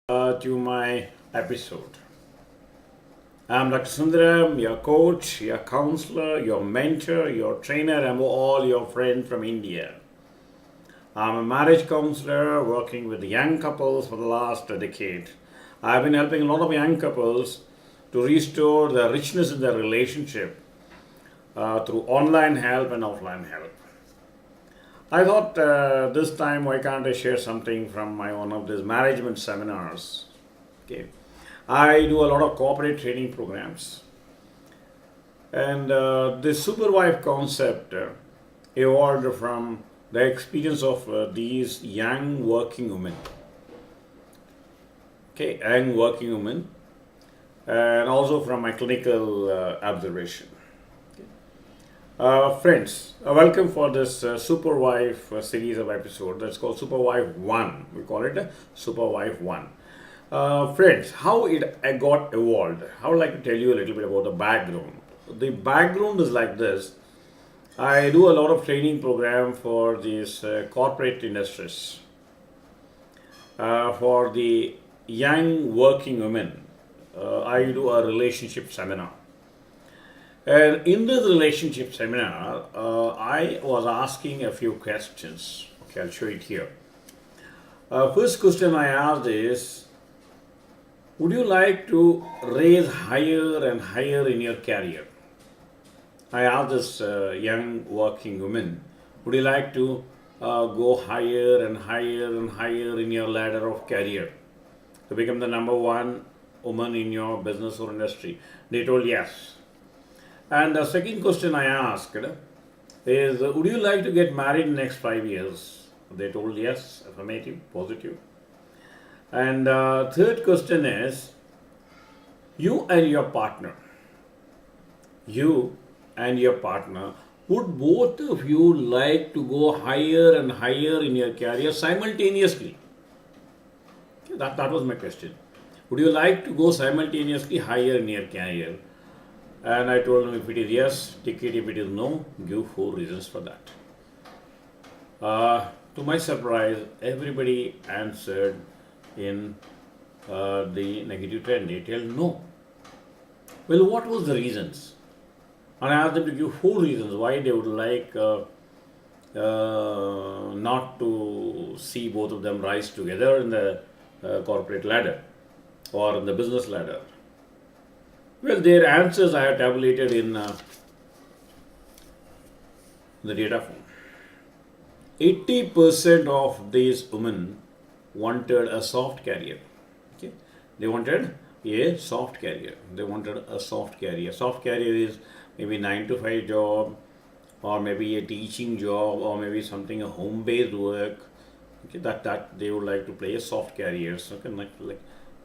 To my episode. I'm Dr. Sundaram, your coach, your counselor, your mentor, your trainer, and all your friends from India. I'm a marriage counselor working with young couples for the last decade. I've been helping a lot of young couples to restore the richness in their relationship through online help and offline help. I thought this time why can't I share something from my one of these management seminars. Okay, I do a lot of corporate training programs, and the super wife concept evolved from the experience of these young working women. Okay, young working women, and also from my clinical observation. Friends, welcome for this Super Wife series of episodes. That's called Super Wife 1. We call it Super Wife 1. Friends, how it got evolved. I would like to tell you a little bit about the background. The background is like this. I do a lot of training program for these corporate industries. For the young working women, I do a relationship seminar. And in this relationship seminar, I was asking a few questions. Okay, I'll show it here. First question I asked is, would you like to raise higher and higher in your career? I asked this young working woman, would you like to go higher and higher and higher in your ladder of career to become the number one woman in your business or industry? They told yes. And the second question I asked is, would you like to get married in the next 5 years? They told yes, affirmative, positive. And third question is, you and your partner, would both of you like to go higher and higher in your career simultaneously? That was my question. Would you like to go simultaneously higher in your career? And I told him, if it is yes, tick it. If it is no, give 4 reasons for that. To my surprise, everybody answered in the negative trend. They tell no. Well, what was the reasons? And I asked them to give 4 reasons why they would like not to see both of them rise together in the corporate ladder or in the business ladder. Well, their answers I have tabulated in the data form. 80% of these women wanted a soft career. Okay, they wanted a soft career. Soft career is maybe 9 to 5 job, or maybe a teaching job, or maybe something a home-based work. Okay, that they would like to play a soft careers. Okay, like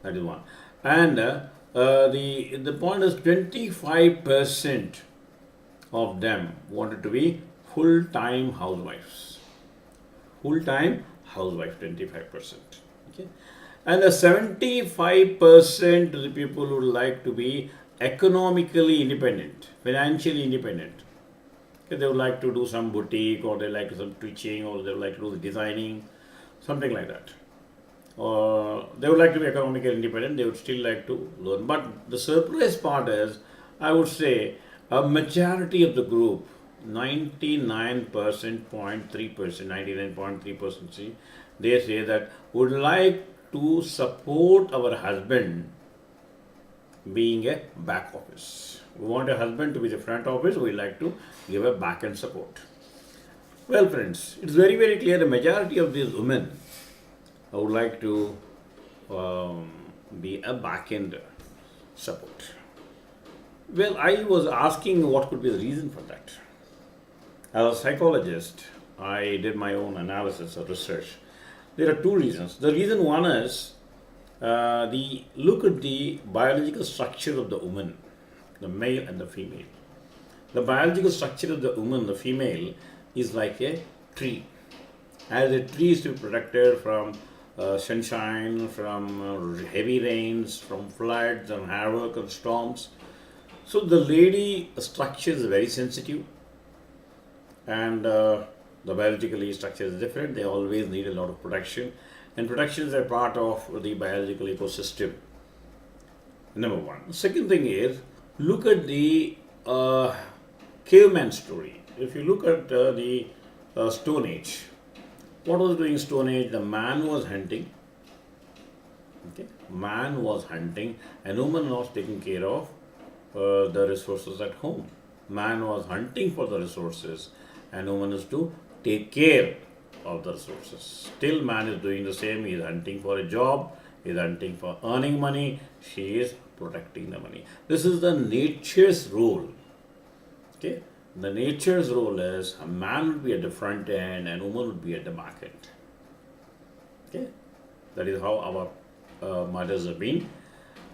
that is one. And the point is 25% of them wanted to be full-time housewives. 25%. Okay, and 75% of the people would like to be economically independent, financially independent. Okay, they would like to do some boutique, or they like to do some teaching, or they would like to do designing, something like that. Or they would like to be economically independent, they would still like to learn. But the surprise part is, I would say, a majority of the group, 99.3%, they say that would like to support our husband being a back office. We want a husband to be the front office, we like to give a back end support. Well, friends, it's very, very clear the majority of these women I would like to be a back-end support. Well, I was asking what could be the reason for that. As a psychologist, I did my own analysis or research. There are 2 reasons. The reason one is look at the biological structure of the woman, the male and the female. The biological structure of the woman, the female, is like a tree. As a tree is to be protected from sunshine, from heavy rains, from floods and havoc and storms. So the lady structure is very sensitive, and the biologically structure is different. They always need a lot of protection, And protection is a part of the biological ecosystem. Number one. Second thing is, look at the caveman story. If you look at the Stone Age, what was doing Stone Age? The man was hunting. Okay, man was hunting, and woman was taking care of the resources at home. Man was hunting for the resources, and woman is to take care of the resources. Still, man is doing the same. He is hunting for a job. He is hunting for earning money. She is protecting the money. This is the nature's role. Okay, the nature's role is a man would be at the front end and woman would be at the back end. Okay, that is how our mothers have been,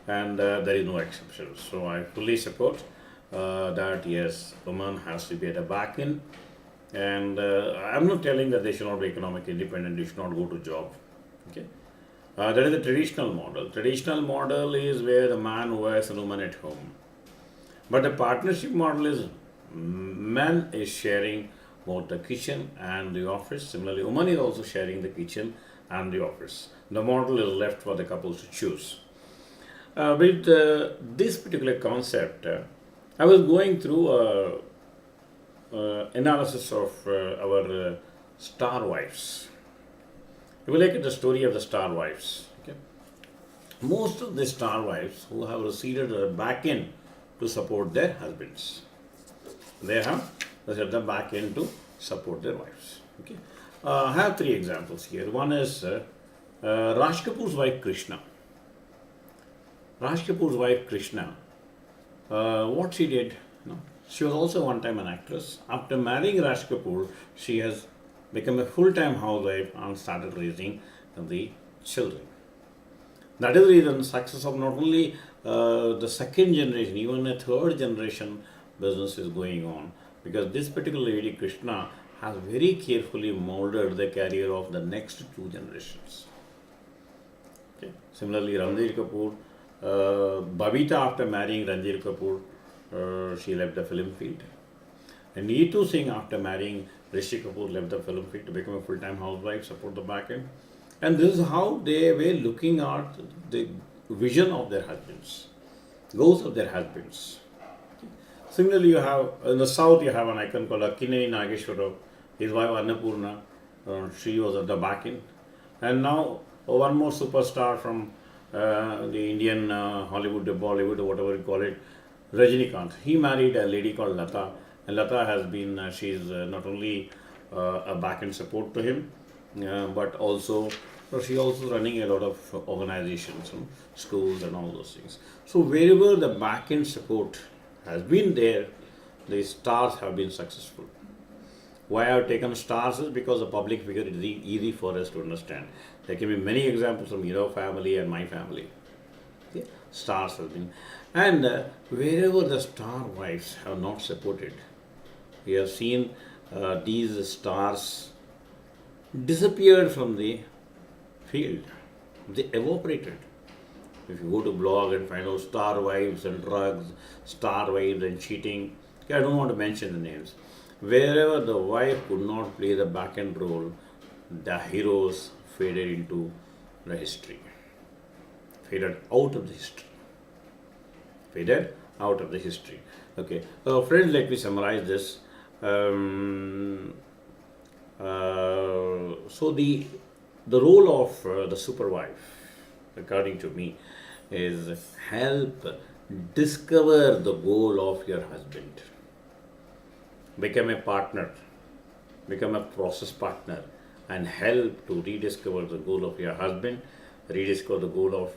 and there is no exception. So I fully support that yes, woman has to be at the back end, and I'm not telling that they should not be economically independent. They should not go to job. Okay, that is the traditional model. Traditional model is where the man works and woman at home. But the partnership model is man is sharing both the kitchen and the office. Similarly, woman is also sharing the kitchen and the office. The model is left for the couples to choose. With this particular concept, I was going through analysis of our star wives. If you look at the story of the star wives, okay, most of the star wives who have receded are back in to support their husbands. They have set them back in to support their wives. Okay, I have three examples here. One is Raj Kapoor's wife Krishna. Raj Kapoor's wife Krishna, what she did, she was also one time an actress. After marrying Raj Kapoor, she has become a full-time housewife and started raising the children. That is the reason success of not only the second generation, even a third generation business is going on, because this particular lady Krishna has very carefully molded the career of the next two generations. Okay. Similarly, Ranbir Kapoor, Babita after marrying Ranbir Kapoor, she left the film field. And Neetu Singh after marrying Rishi Kapoor left the film field to become a full-time housewife, support the back end. And this is how they were looking at the vision of their husbands, goals of their husbands. Similarly, you have in the south you have an icon called Akkineni Nagewarao. His wife Annaprunamma, she was at the back end. And now one more superstar from the Indian Hollywood, Bollywood, or whatever you call it, Rajnikatnhs. He married a lady called Latha, and Latha has been, she's not only a back end support to him, but also she also running a lot of organizations, schools, and all those things. So wherever the back end support has been there, the stars have been successful. Why I have taken stars is because the public figure is easy for us to understand. There can be many examples from your family and my family. Okay? Stars have been. And wherever the star wives have not supported, we have seen these stars disappeared from the field. They evaporated. If you go to blog and find out star wives and drugs, star wives and cheating, okay, I don't want to mention the names. Wherever the wife could not play the back end role, the heroes faded into the history. Faded out of the history. Faded out of the history. Okay, friends, let me summarize this. So the role of the super wife, according to me, is help discover the goal of your husband. Become a partner, become a process partner, and help to rediscover the goal of your husband, rediscover the goal of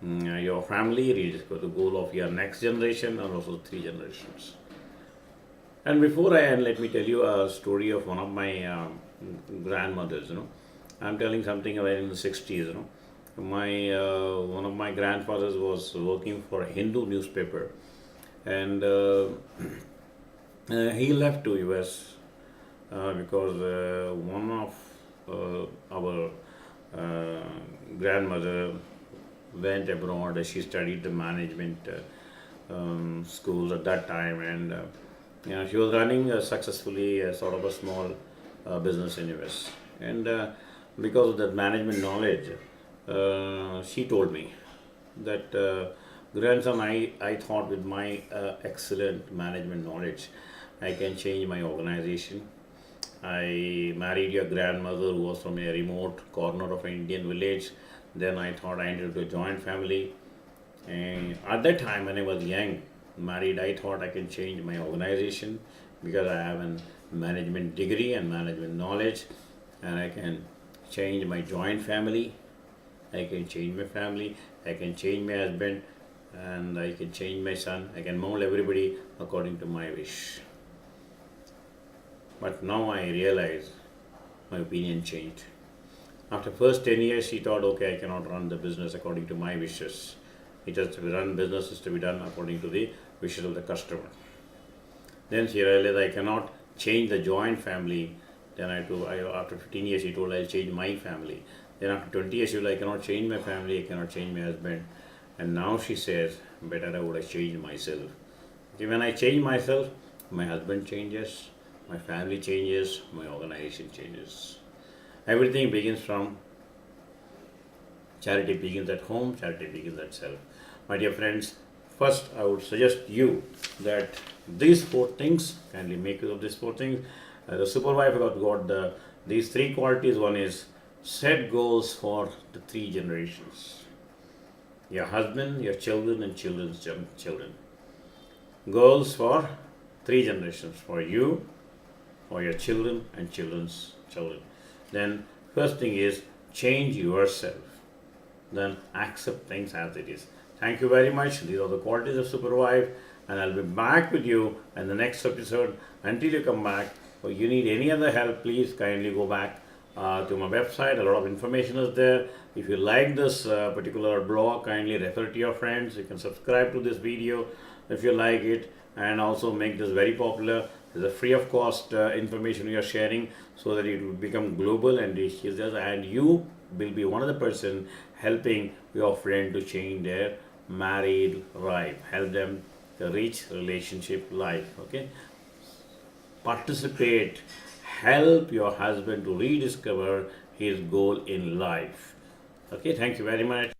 your family, rediscover the goal of your next generation, and also 3 generations. And before I end, let me tell you a story of one of my grandmothers. I'm telling something about in the 60s. My one of my grandfathers was working for a Hindu newspaper, and he left to US because one of our grandmother went abroad. She studied the management schools at that time, and she was running successfully a sort of a small business in US. And because of that management knowledge, she told me that grandson, I thought with my excellent management knowledge, I can change my organization. I married your grandmother who was from a remote corner of an Indian village. Then I thought I entered a joint family. And at that time, when I was young, married, I thought I can change my organization because I have a management degree and management knowledge, and I can change my joint family. I can change my family. I can change my husband, and I can change my son. I can mold everybody according to my wish. But now I realize my opinion changed. After first 10 years, she thought, okay, I cannot run the business according to my wishes. It has to be run, business is to be done according to the wishes of the customer. Then she realized I cannot change the joint family. Then after 15 years, she told I'll change my family. Then after 20 years, she told I cannot change my family, I cannot change my husband. And now she says, better I would have changed myself. Okay, when I change myself, my husband changes, my family changes, my organization changes. Everything begins from charity begins at home, charity begins at self. My dear friends, first I would suggest you that these four things, kindly make use of these four things. The super wife got these three qualities. One is set goals for the three generations: your husband, your children, and children's children. Goals for three generations: for you, for your children, and children's children. Then, first thing is change yourself. Then accept things as it is. Thank you very much. These are the qualities of super wife, and I'll be back with you in the next episode. Until you come back, or you need any other help, please kindly go back to my website. A lot of information is there. If you like this particular blog, kindly refer to your friends. You can subscribe to this video if you like it, and also make this very popular. There's a free of cost information we are sharing so that it will become global and reach users, and you will be one of the person helping your friend to change their married life, help them to reach relationship life. Okay, participate, help your husband to rediscover his goal in life. Okay, thank you very much.